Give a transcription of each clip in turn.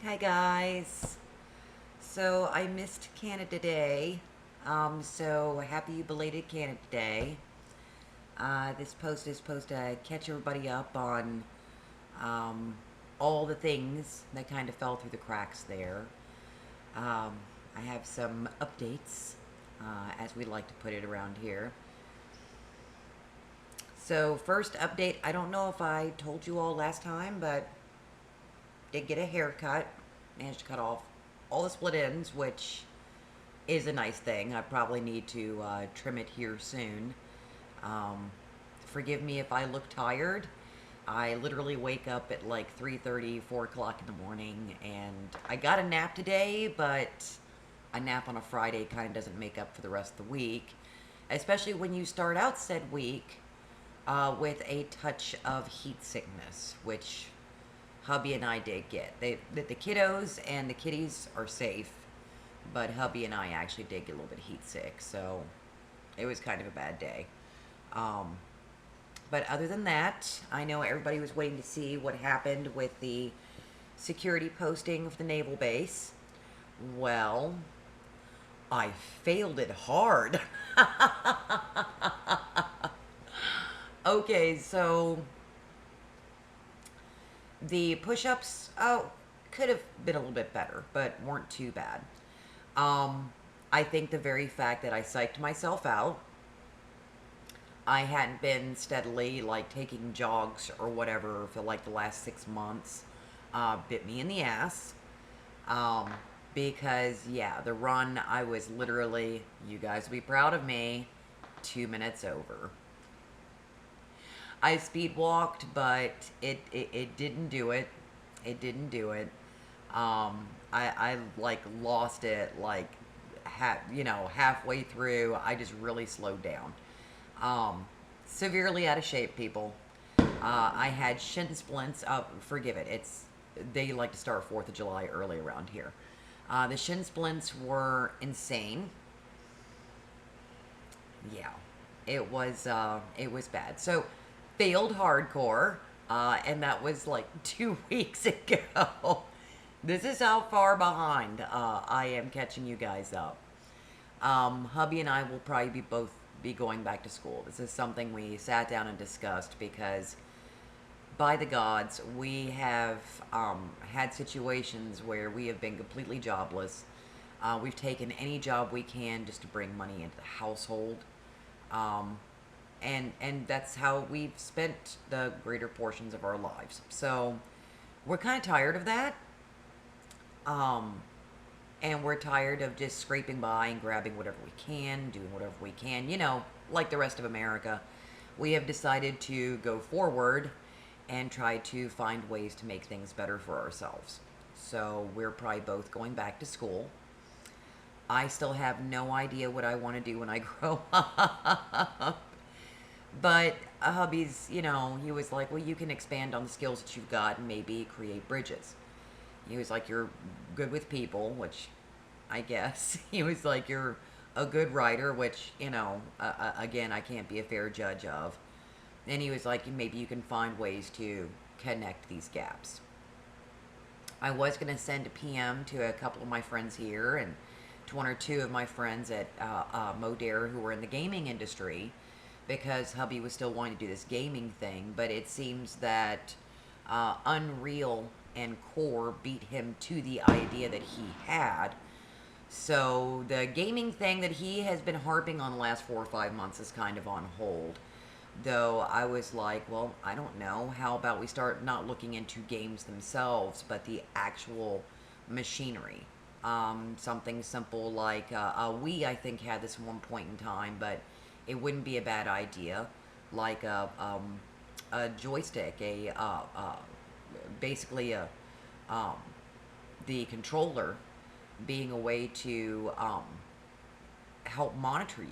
Hi guys. So I missed Canada Day. So happy belated Canada Day. This post is supposed to catch everybody up on um, all the things that kind of fell through the cracks there. Um, I have some updates, as we like to put it around here. So first update, I don't know if I told you all last time, but did get a haircut. Managed to cut off all the split ends, which is a nice thing. I probably need to trim it here soon. Um, Forgive me if I look tired. I literally wake up at like 3:30, 4 o'clock in the morning, and I got a nap today, but a nap on a Friday kind of doesn't make up for the rest of the week, especially when you start out said week with a touch of heat sickness, which hubby and I did get. The kiddos and the kitties are safe, but hubby and I actually did get a little bit heat sick, so it was kind of a bad day. Um, but other than that, I know everybody was waiting to see what happened with the security posting of the naval base. Well, I failed it hard. Okay, so the push-ups, oh, could have been a little bit better, but weren't too bad. Um, I think the very fact that I psyched myself out, I hadn't been steadily like taking jogs or whatever for like the last 6 months, bit me in the ass. Um, because yeah, the run I was literally, you guys will be proud of me, 2 minutes over. I speed walked, but it didn't do it. It didn't do it. I like lost it like halfway through. I just really slowed down. Um, Severely out of shape, people. I had shin splints. Forgive it. It's they like to start 4th of July early around here. The shin splints were insane. Yeah, it was bad. So failed hardcore, and that was like 2 weeks ago. This is how far behind I am catching you guys up. Hubby and I will probably be going back to school. This is something we sat down and discussed because, by the gods, we have had situations where we have been completely jobless. We've taken any job we can just to bring money into the household, um, and that's how we've spent the greater portions of our lives. So we're kind of tired of that. Um, and we're tired of just scraping by and grabbing whatever we can, doing whatever we can, like the rest of America. We have decided to go forward and try to find ways to make things better for ourselves. So we're probably both going back to school. I still have no idea what I want to do when I grow up. But hubby's, he was like, well, you can expand on the skills that you've got and maybe create bridges. He was like, you're good with people, which I guess. He was like, you're a good writer, which, again, I can't be a fair judge of. And he was like, maybe you can find ways to connect these gaps. I was going to send a PM to a couple of my friends here and to one or two of my friends at Modere who were in the gaming industry because hubby was still wanting to do this gaming thing, but it seems that Unreal and Core beat him to the idea that he had. So the gaming thing that he has been harping on the last 4 or 5 months is kind of on hold. Though I was like, well, I don't know. How about we start not looking into games themselves, but the actual machinery? Something simple like we, I think, had this at one point in time, but it wouldn't be a bad idea. Like a joystick, basically um, the controller being a way to help monitor you.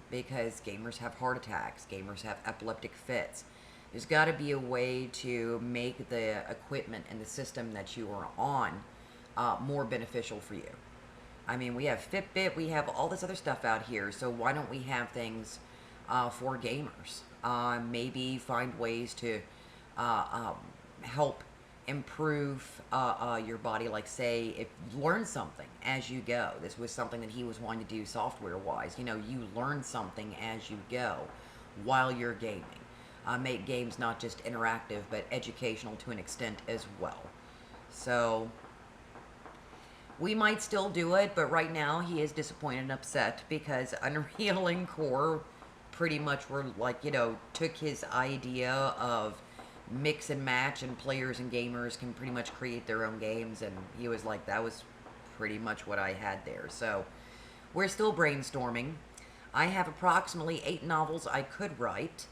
Because gamers have heart attacks, gamers have epileptic fits. There's got to be a way to make the equipment and the system that you are on more beneficial for you. I mean, we have Fitbit, we have all this other stuff out here, so why don't we have things for gamers? Maybe find ways to help improve your body. Like, say, if you learn something as you go. This was something that he was wanting to do software-wise. You know, you learn something as you go while you're gaming. Make games not just interactive, but educational to an extent as well. So, we might still do it, but right now he is disappointed and upset because Unreal and Core pretty much were like, you know, took his idea of mix and match, and players and gamers can pretty much create their own games, and he was like, that was pretty much what I had there. So we're still brainstorming. I have approximately 8 novels I could write,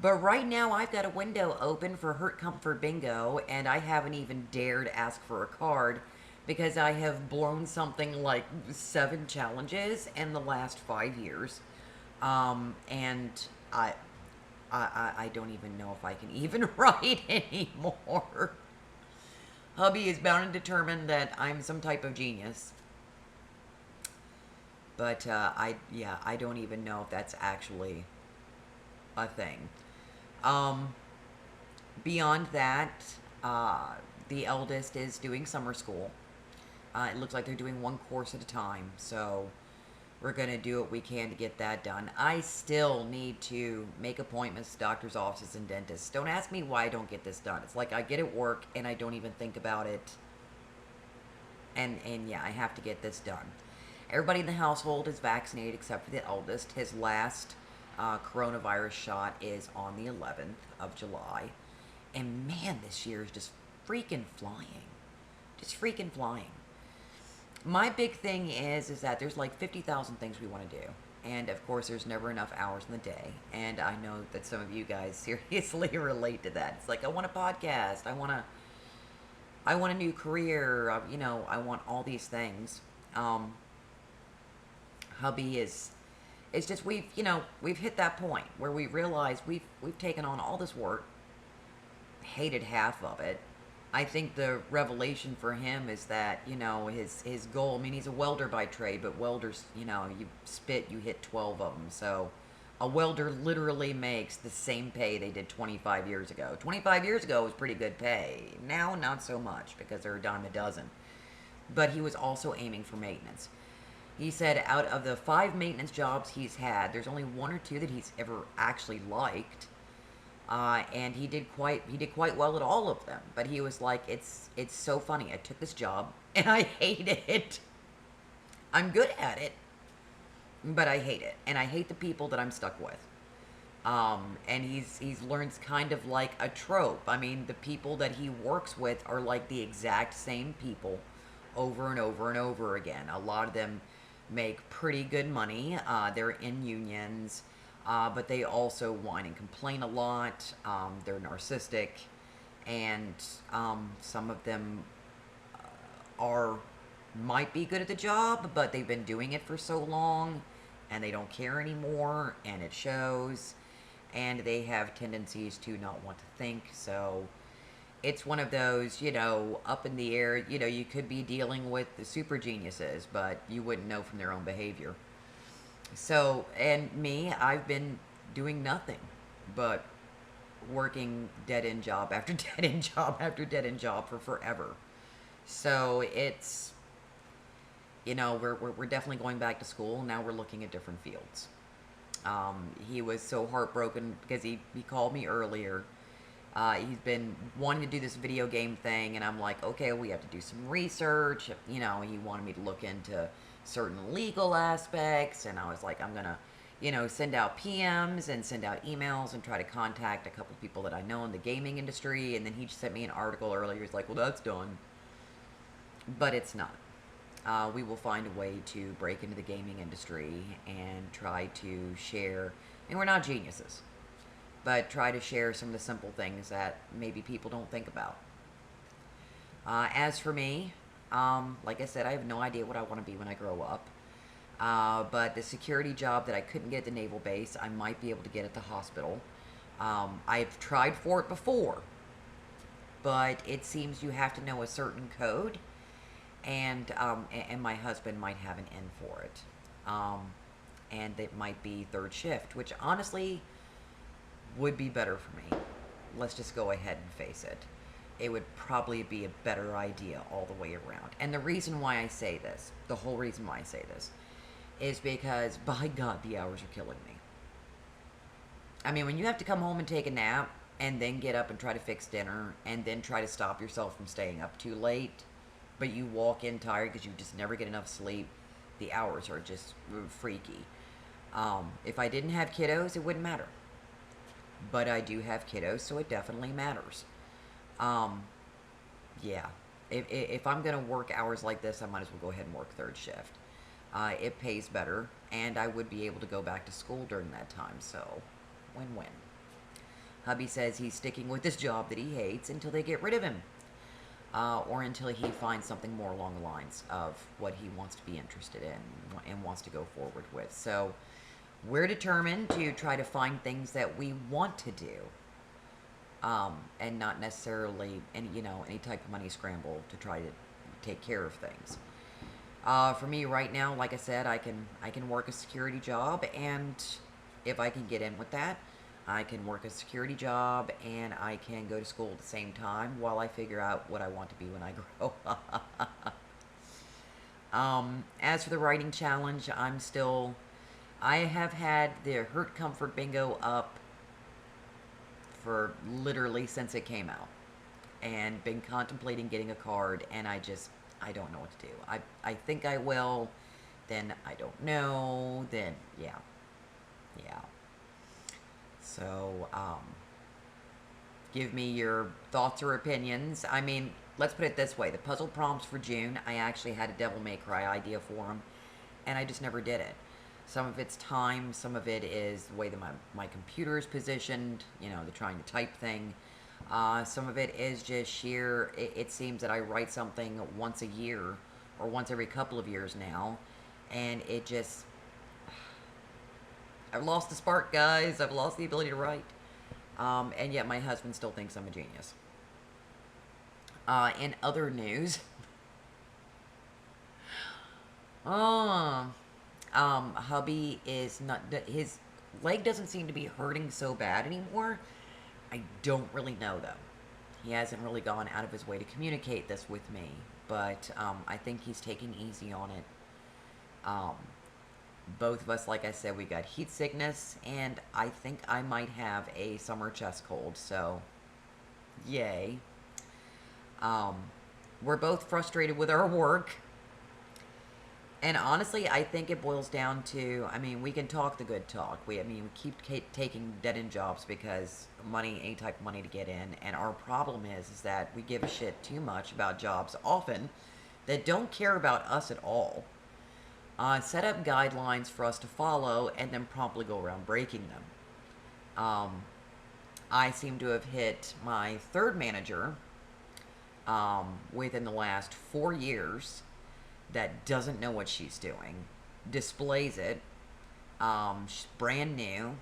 but right now I've got a window open for Hurt Comfort Bingo, and I haven't even dared ask for a card because I have blown something like 7 challenges in the last 5 years. And I don't even know if I can even write anymore. Hubby is bound and determined that I'm some type of genius. But, I don't even know if that's actually a thing. Beyond that, the eldest is doing summer school. It looks like they're doing 1 course at a time, so we're going to do what we can to get that done. I still need to make appointments to doctor's offices and dentists. Don't ask me why I don't get this done. It's like I get at work and I don't even think about it. And yeah, I have to get this done. Everybody in the household is vaccinated except for the eldest. His last coronavirus shot is on the 11th of July. And man, this year is just freaking flying. Just freaking flying. My big thing is that there's like 50,000 things we want to do. And of course, there's never enough hours in the day. And I know that some of you guys seriously relate to that. It's like, I want a podcast. I want a new career. You know, I want all these things. Hubby it's just, we've hit that point where we realize we've taken on all this work, hated half of it. I think the revelation for him is that, you know, his goal, I mean, he's a welder by trade, but welders, you know, you spit, you hit 12 of them. So a welder literally makes the same pay they did 25 years ago. 25 years ago was pretty good pay. Now, not so much because they're a dime a dozen. But he was also aiming for maintenance. He said out of the 5 maintenance jobs he's had, there's only 1 or 2 that he's ever actually liked. And he did quite well at all of them. But he was like, it's so funny. I took this job and I hate it. I'm good at it, but I hate it, and I hate the people that I'm stuck with. And he's learned kind of like a trope. I mean, the people that he works with are like the exact same people over and over and over again. A lot of them make pretty good money. They're in unions. But they also whine and complain a lot. They're narcissistic, and some of them might be good at the job, but they've been doing it for so long, and they don't care anymore, and it shows. And they have tendencies to not want to think. So it's one of those, you know, up in the air. You know, you could be dealing with the super geniuses, but you wouldn't know from their own behavior. So, and me, I've been doing nothing but working dead-end job after dead-end job after dead-end job for forever. So it's, you know, we're definitely going back to school. Now we're looking at different fields. He was so heartbroken because he called me earlier. He's been wanting to do this video game thing, and I'm like, okay, we have to do some research. You know, he wanted me to look into certain legal aspects, and I was like, I'm gonna, you know, send out PMs and send out emails and try to contact a couple people that I know in the gaming industry. And then he just sent me an article earlier. He's like, well, that's done, but it's not. We will find a way to break into the gaming industry and try to share, and we're not geniuses, but try to share some of the simple things that maybe people don't think about. As for me, like I said, I have no idea what I want to be when I grow up. But the security job that I couldn't get at the naval base, I might be able to get at the hospital. I've tried for it before, but it seems you have to know a certain code, and my husband might have an in for it. And it might be 3rd shift, which honestly would be better for me. Let's just go ahead and face it. it would probably be a better idea all the way around. And the reason why I say this, the whole reason why I say this, is because, by God, the hours are killing me. I mean, when you have to come home and take a nap, and then get up and try to fix dinner, and then try to stop yourself from staying up too late, but you walk in tired because you just never get enough sleep, the hours are just freaky. If I didn't have kiddos, it wouldn't matter. But I do have kiddos, so it definitely matters. Yeah. If I'm going to work hours like this, I might as well go ahead and work third shift. It pays better, and I would be able to go back to school during that time, so win-win. Hubby says he's sticking with this job that he hates until they get rid of him. Or until he finds something more along the lines of what he wants to be interested in and wants to go forward with. So we're determined to try to find things that we want to do, and not necessarily any type of money scramble to try to take care of things. For me right now, like I said, I can work a security job, and if I can get in with that, I can work a security job and I can go to school at the same time while I figure out what I want to be when I grow up. As for the writing challenge, I have had the Hurt Comfort Bingo up for literally since it came out, and been contemplating getting a card, and I don't know what to do. I think I will, then I don't know, then yeah. So, give me your thoughts or opinions. I mean, let's put it this way. The puzzle prompts for June, I actually had a Devil May Cry idea for them, and I just never did it. Some of it's time, some of it is the way that my computer is positioned, the trying to type thing. Some of it is just sheer, it seems that I write something once a year, or once every couple of years now, and it just... I've lost the spark, guys. I've lost the ability to write. And yet my husband still thinks I'm a genius. In other news... hubby is not... His leg doesn't seem to be hurting so bad anymore. I don't really know, though. He hasn't really gone out of his way to communicate this with me. But, I think he's taking easy on it. Both of us, like I said, we got heat sickness, and I think I might have a summer chest cold, so yay. We're both frustrated with our work, and honestly, I think it boils down to, we can talk the good talk. We keep taking dead-end jobs because money, any type of money to get in, and our problem is that we give a shit too much about jobs often that don't care about us at all. Set up guidelines for us to follow, and then promptly go around breaking them. I seem to have hit my third manager within the last 4 years that doesn't know what she's doing, displays it, she's brand new.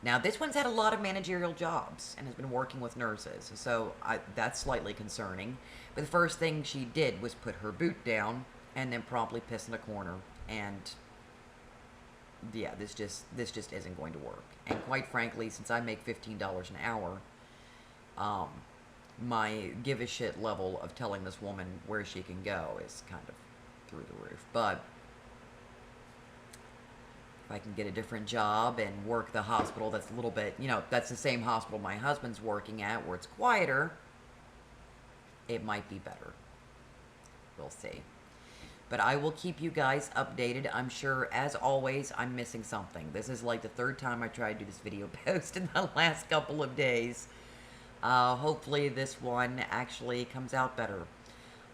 Now, this one's had a lot of managerial jobs and has been working with nurses, so that's slightly concerning. But the first thing she did was put her boot down and then promptly piss in a corner. And yeah, this just isn't going to work. And quite frankly, since I make $15 an hour, my give a shit level of telling this woman where she can go is kind of through the roof. But if I can get a different job and work the hospital that's a little bit, that's the same hospital my husband's working at, where it's quieter, it might be better. We'll see. But I will keep you guys updated. I'm sure, as always, I'm missing something. This is like the third time I tried to do this video post in the last couple of days. Hopefully this one actually comes out better.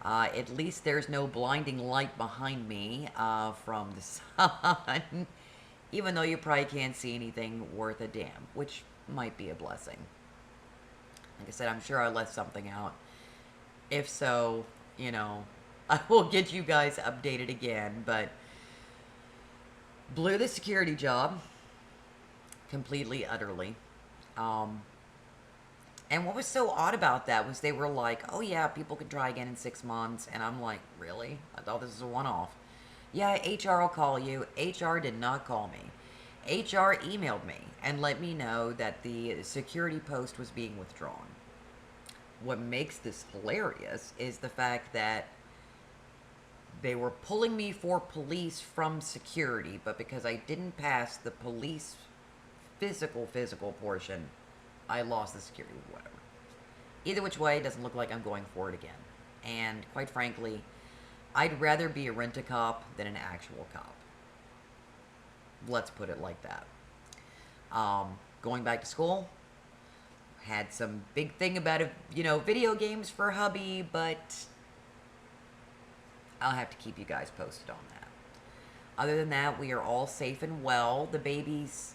At least there's no blinding light behind me from the sun. Even though you probably can't see anything worth a damn, which might be a blessing. Like I said, I'm sure I left something out. If so, I will get you guys updated again, but blew the security job completely, utterly. And what was so odd about that was they were like, oh yeah, people can try again in 6 months. And I'm like, really? I thought this was a one-off. Yeah, HR will call you. HR did not call me. HR emailed me and let me know that the security post was being withdrawn. what makes this hilarious is the fact that they were pulling me for police from security, but because I didn't pass the police physical portion, I lost the security, whatever. Either which way, it doesn't look like I'm going for it again. And quite frankly, I'd rather be a rent-a-cop than an actual cop. Let's put it like that. Going back to school, had some big thing about, video games for hubby, but I'll have to keep you guys posted on that. Other than that, we are all safe and well. The babies,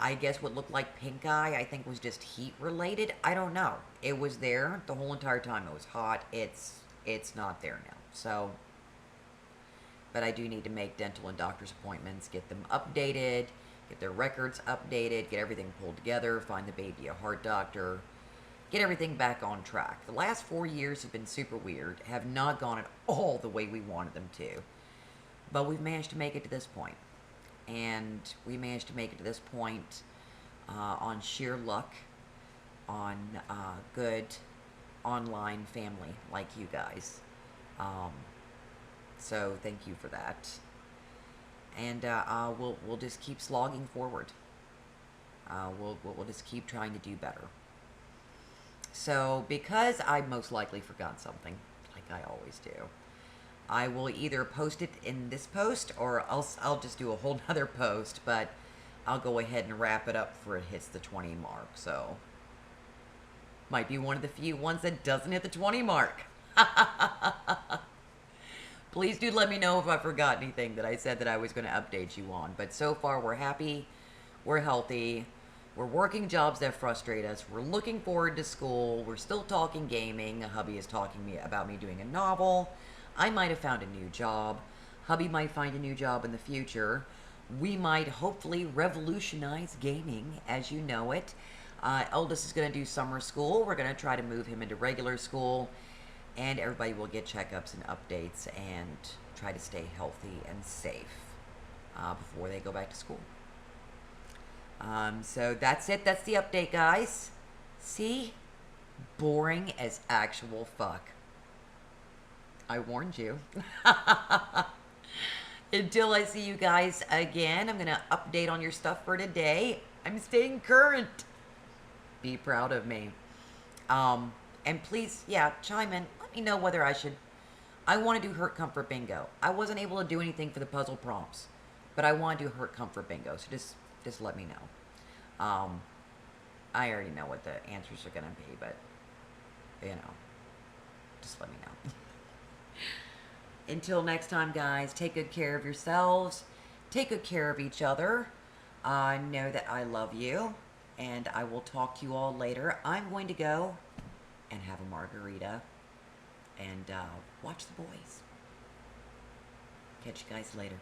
I guess what looked like pink eye, I think was just heat related. I don't know. It was there the whole entire time. It was hot. It's not there now. So, but I do need to make dental and doctor's appointments, get them updated, get their records updated, get everything pulled together, find the baby a heart doctor, get everything back on track. The last 4 years have been super weird, have not gone at all the way we wanted them to. But we've managed to make it to this point. And we managed to make it to this point on sheer luck, on good online family like you guys. So thank you for that. And we'll just keep slogging forward. We'll just keep trying to do better. So, because I most likely forgot something, like I always do, I will either post it in this post, or I'll just do a whole nother post, but I'll go ahead and wrap it up before it hits the 20 mark, so might be one of the few ones that doesn't hit the 20 mark. Please do let me know if I forgot anything that I said that I was going to update you on, but so far we're happy, we're healthy. We're working jobs that frustrate us. We're looking forward to school. We're still talking gaming. Hubby is talking about me doing a novel. I might have found a new job. Hubby might find a new job in the future. We might hopefully revolutionize gaming as you know it. Eldest is going to do summer school. We're going to try to move him into regular school. And everybody will get checkups and updates and try to stay healthy and safe before they go back to school. So that's it. That's the update, guys. See? Boring as actual fuck. I warned you. Until I see you guys again, I'm going to update on your stuff for today. I'm staying current. Be proud of me. And please, chime in. Let me know whether I want to do Hurt Comfort Bingo. I wasn't able to do anything for the puzzle prompts, but I want to do Hurt Comfort Bingo. So just let me know. I already know what the answers are going to be, but, just let me know. Until next time, guys, take good care of yourselves. Take good care of each other. Know that I love you, and I will talk to you all later. I'm going to go and have a margarita and watch the boys. Catch you guys later.